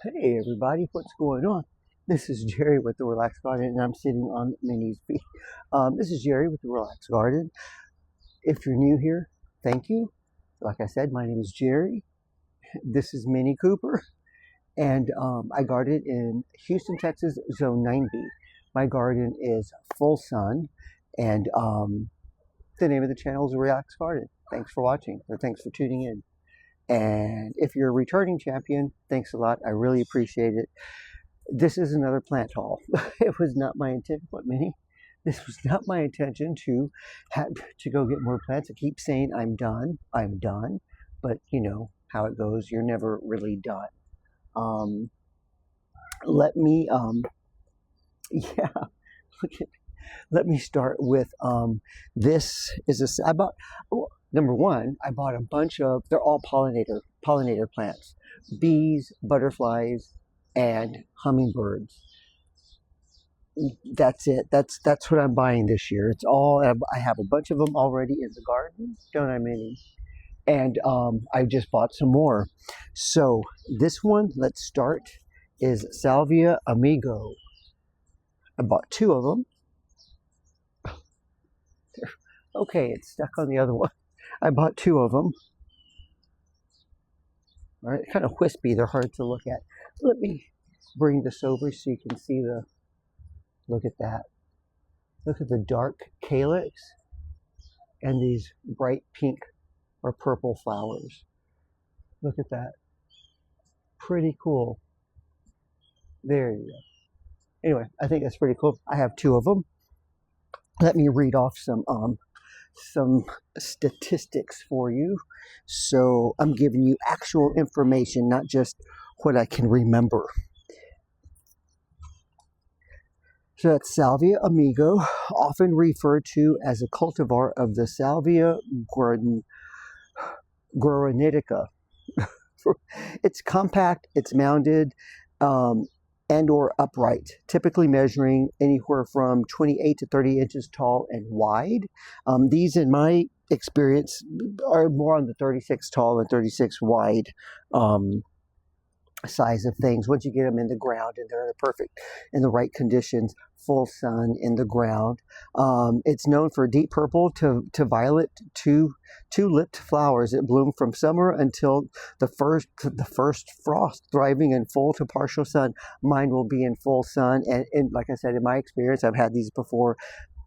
Hey everybody, what's going on? This is Jerry with the Relax Garden, and I'm sitting on Minnie's feet. This is Jerry with the Relax Garden. If you're new here, thank you. Like I said, my name is Jerry. This is Minnie Cooper, and I garden in Houston, Texas, Zone 9B. My garden is full sun, and the name of the channel is Relax Garden. Thanks for watching, or thanks for tuning in. And if you're a returning champion, thanks a lot. I really appreciate it. This is another plant haul. It was not my intent, what, Minnie? This was not my intention to go get more plants. I keep saying I'm done, but you know how it goes. You're never really done. Let me, yeah, look at. Let me start with this is I bought. Well, number one, I bought a bunch of. They're all pollinator plants, bees, butterflies, and hummingbirds. That's it. That's what I'm buying this year. It's all. I have a bunch of them already in the garden, don't I, Minnie? And I just bought some more. So this one, let's start, is Salvia Amigo. I bought two of them. Okay, it's stuck on the other one. I bought two of them. All right, kind of wispy. They're hard to look at. Let me bring this over so you can see the. Look at that. Look at the dark calyx and these bright pink or purple flowers. Look at that. Pretty cool. There you go. Anyway, I think that's pretty cool. I have two of them. Let me read off some statistics for you. So I'm giving you actual information, not just what I can remember. So that's Salvia Amigo, often referred to as a cultivar of the Salvia granitica. It's compact, it's mounded, and or upright, typically measuring anywhere from 28 to 30 inches tall and wide. These, in my experience, are more on the 36 tall and 36 wide size of things. Once you get them in the ground and they're perfect in the right conditions, full sun in the ground. It's known for deep purple to violet two-lipped flowers that bloom from summer until the first frost, thriving in full to partial sun. Mine will be in full sun, and like I said, in my experience, I've had these before.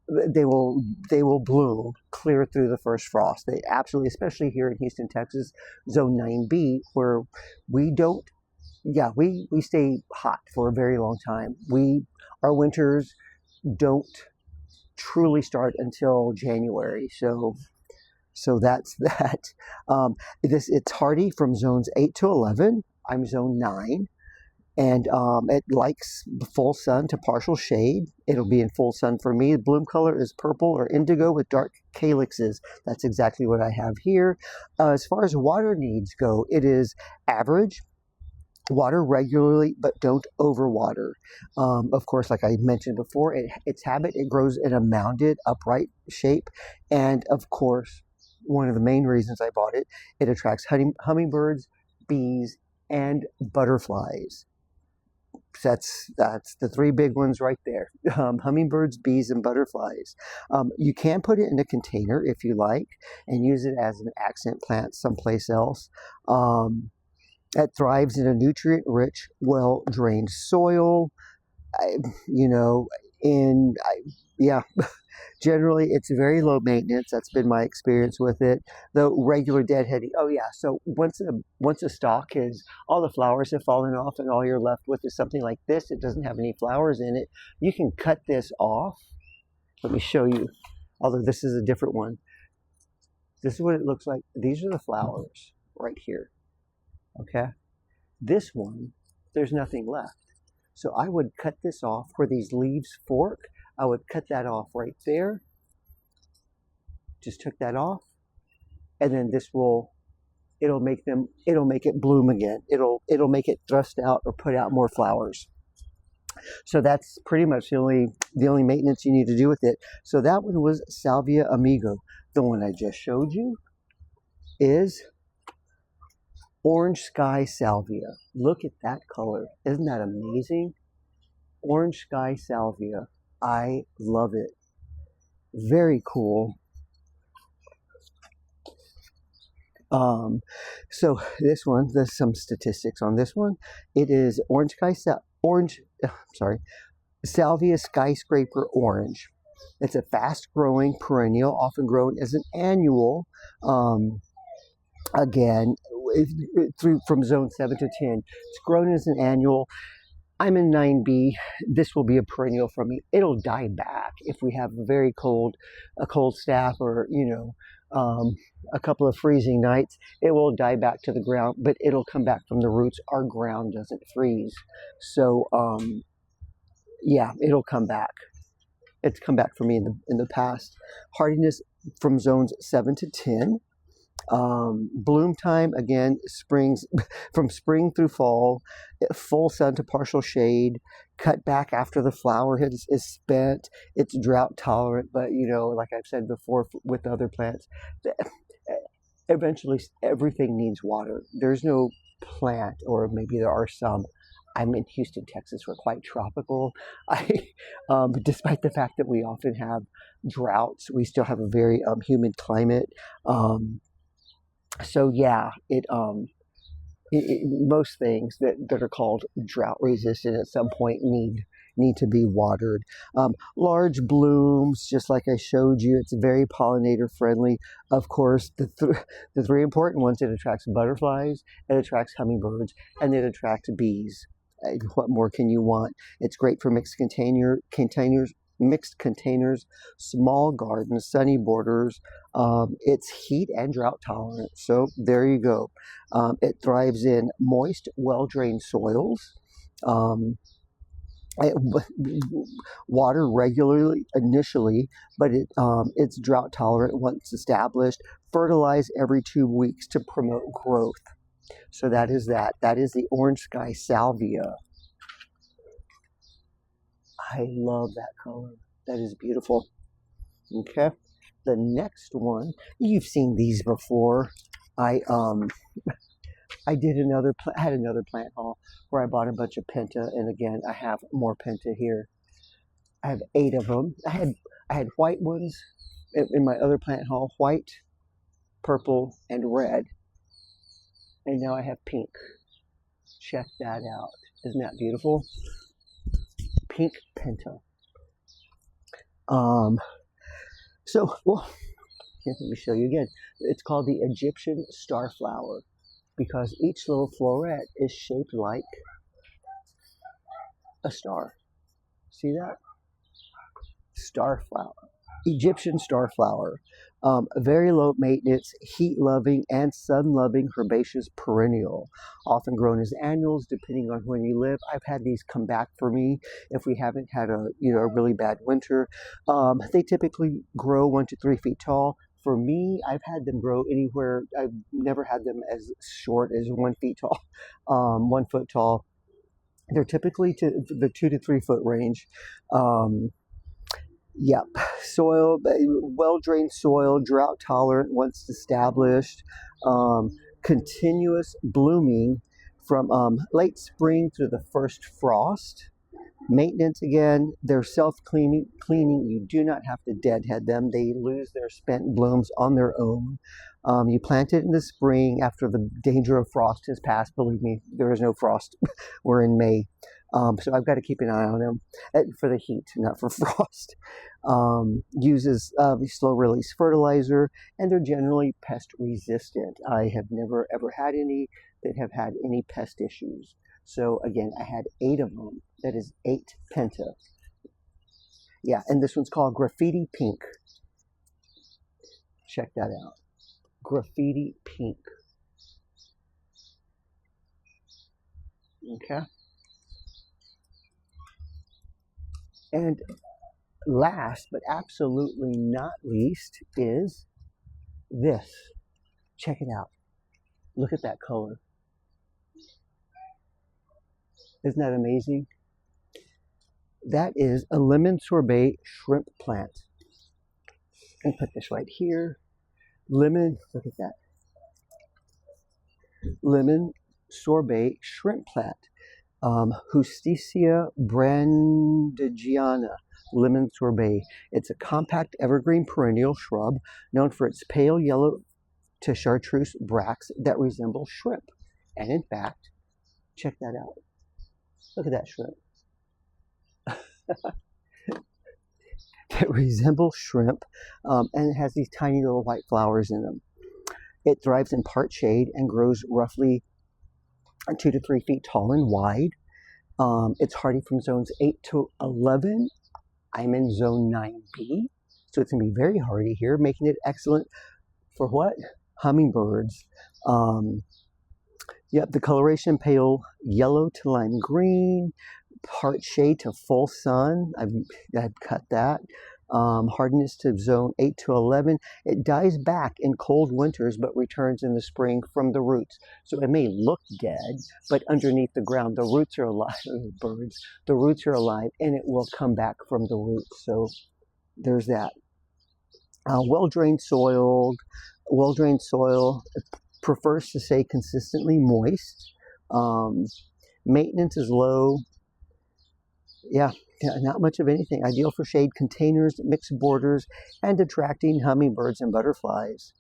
They will bloom clear through the first frost. They absolutely, especially here in Houston, Texas, Zone 9B, where we don't. Yeah, we stay hot for a very long time. Our winters don't truly start until January. So that's that. It's hardy from zones 8 to 11. I'm zone 9. And it likes full sun to partial shade. It'll be in full sun for me. The bloom color is purple or indigo with dark calyxes. That's exactly what I have here. As far as water needs go, it is average. Water regularly, but don't overwater. Of course, like I mentioned before, its habit, it grows in a mounded, upright shape. And of course, one of the main reasons I bought it, it attracts hummingbirds, bees, and butterflies. That's the three big ones right there. Hummingbirds, bees, and butterflies. You can put it in a container if you like and use it as an accent plant someplace else. It thrives in a nutrient-rich, well-drained soil. Generally it's very low maintenance. That's been my experience with it. Though regular deadheading. Oh yeah. So once a stalk is, all the flowers have fallen off, and all you're left with is something like this. It doesn't have any flowers in it. You can cut this off. Let me show you. Although this is a different one. This is what it looks like. These are the flowers right here. Okay, this one, there's nothing left. So I would cut this off where these leaves fork. I would cut that off right there. Just took that off. And then it'll make it bloom again. It'll make it thrust out or put out more flowers. So that's pretty much the only maintenance you need to do with it. So that one was Salvia Amigo. The one I just showed you is Orange Sky Salvia. Look at that color. Isn't that amazing? Orange Sky Salvia. I love it. Very cool. So this one, there's some statistics on this one. It is Salvia skyscraper orange. It's a fast-growing perennial, often grown as an annual. Again, from zone 7 to 10, it's grown as an annual. I'm in 9B. This will be a perennial for me. It'll die back if we have a cold snap, or a couple of freezing nights. It will die back to the ground, but it'll come back from the roots. Our ground doesn't freeze, so yeah, it'll come back. It's come back for me in the past. Hardiness from zones 7 to 10. Bloom time, again, from spring through fall, full sun to partial shade, cut back after the flower is spent. It's drought tolerant, but like I've said before with other plants, eventually everything needs water. There's no plant, or maybe there are some. I'm in Houston, Texas. We're quite tropical. Despite the fact that we often have droughts, we still have a very humid climate. So yeah, most things that are called drought resistant at some point need to be watered. Large blooms, just like I showed you. It's very pollinator friendly. Of course, the three important ones: it attracts butterflies, it attracts hummingbirds, and it attracts bees. What more can you want? It's great for mixed containers, small gardens, sunny borders. It's heat and drought tolerant. So there you go. It thrives in moist, well-drained soils. Water regularly initially, but it's drought tolerant once established. Fertilize every 2 weeks to promote growth. So that is that. That is the Orange Sky Salvia. I love that color. That is beautiful. Okay. The next one, you've seen these before. I had another plant haul where I bought a bunch of Penta, and again, I have more Penta here. I have 8 of them. I had white ones in my other plant haul: white, purple, and red. And now I have pink. Check that out. Isn't that beautiful? Pink Penta. Let me show you again. It's called the Egyptian starflower because each little floret is shaped like a star. See that? Starflower. Egyptian starflower. Very low maintenance, heat-loving, and sun-loving herbaceous perennial, often grown as annuals depending on when you live. I've had these come back for me if we haven't had a really bad winter. They typically grow 1 to 3 feet tall. For me, I've had them grow anywhere. I've never had them as short as 1 feet tall, 1 foot tall. They're typically to the 2 to 3 foot range. Yep, soil, well-drained soil, drought tolerant once established, continuous blooming from late spring through the first frost. Maintenance, again, they're self-cleaning. You do not have to deadhead them. They lose their spent blooms on their own. You plant it in the spring after the danger of frost has passed. Believe me, there is no frost. We're in May. So I've got to keep an eye on them for the heat, not for frost. Uses slow-release fertilizer, and they're generally pest resistant. I have never ever had any that have had any pest issues. So again, I had 8 of them. That is 8 Penta. Yeah, and this one's called Graffiti Pink. Check that out. Graffiti Pink. Okay. And last, but absolutely not least, is this. Check it out. Look at that color. Isn't that amazing? That is a Lemon Sorbet Shrimp Plant. And put this right here. Look at that. Lemon Sorbet Shrimp Plant. Justicia brandigiana, lemon sorbet. It's a compact evergreen perennial shrub known for its pale yellow to chartreuse bracts that resemble shrimp. And in fact, check that out. Look at that shrimp. It resembles shrimp, and it has these tiny little white flowers in them. It thrives in part shade and grows roughly 2 to 3 feet tall and wide. It's hardy from zones 8 to 11. I'm in zone 9B, so it's going to be very hardy here, making it excellent for what? Hummingbirds. Yep, the coloration pale yellow to lime green, part shade to full sun. I've cut that. Hardiness to zone 8 to 11. It dies back in cold winters but returns in the spring from the roots. So it may look dead, but underneath the ground, the roots are alive. Birds, the roots are alive, and it will come back from the roots. So there's that. Well-drained soil prefers to stay consistently moist. Maintenance is low. Yeah, not much of anything. Ideal for shade containers, mixed borders, and attracting hummingbirds and butterflies.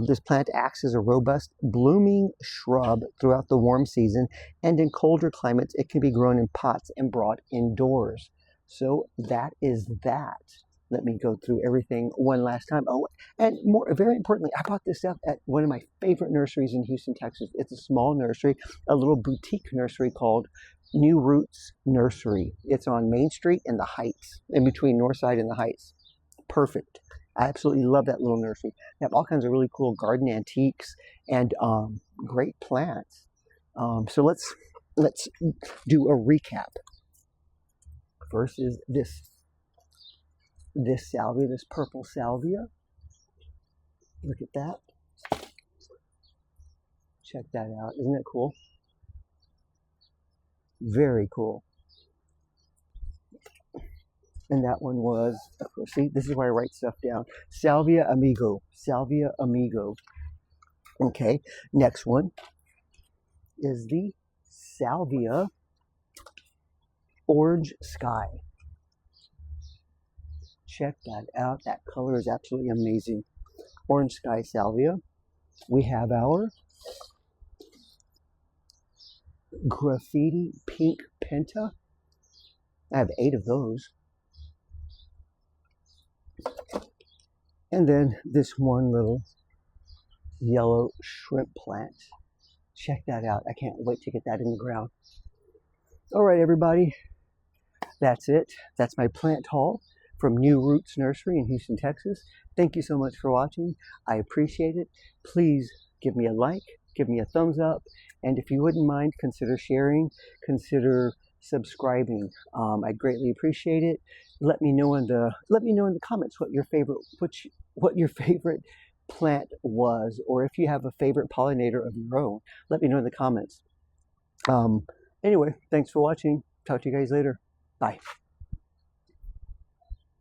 This plant acts as a robust blooming shrub throughout the warm season, and in colder climates, it can be grown in pots and brought indoors. So that is that. Let me go through everything one last time. Oh, and very importantly, I bought this stuff at one of my favorite nurseries in Houston, Texas. It's a small nursery, a little boutique nursery called New Roots Nursery. It's on Main Street in the Heights, in between Northside and the Heights. Perfect. I absolutely love that little nursery. They have all kinds of really cool garden antiques and great plants. So let's do a recap. First is this salvia, this purple salvia. Look at that. Check that out. Isn't that cool? Very cool. And that one was, see, this is where I write stuff down. Salvia Amigo. Salvia Amigo. Okay, next one is the Salvia Orange Sky. Check that out. That color is absolutely amazing. Orange Sky Salvia. We have our Graffiti Pink Penta. I have 8 of those. And then this one little yellow shrimp plant. Check that out. I can't wait to get that in the ground. All right, everybody. That's it. That's my plant haul from New Roots Nursery in Houston, Texas. Thank you so much for watching. I appreciate it. Please give me a like, give me a thumbs up, and if you wouldn't mind, consider sharing, consider subscribing. I'd greatly appreciate it. Let me know in the comments what your favorite plant was, or if you have a favorite pollinator of your own. Let me know in the comments. Anyway, thanks for watching. Talk to you guys later. Bye.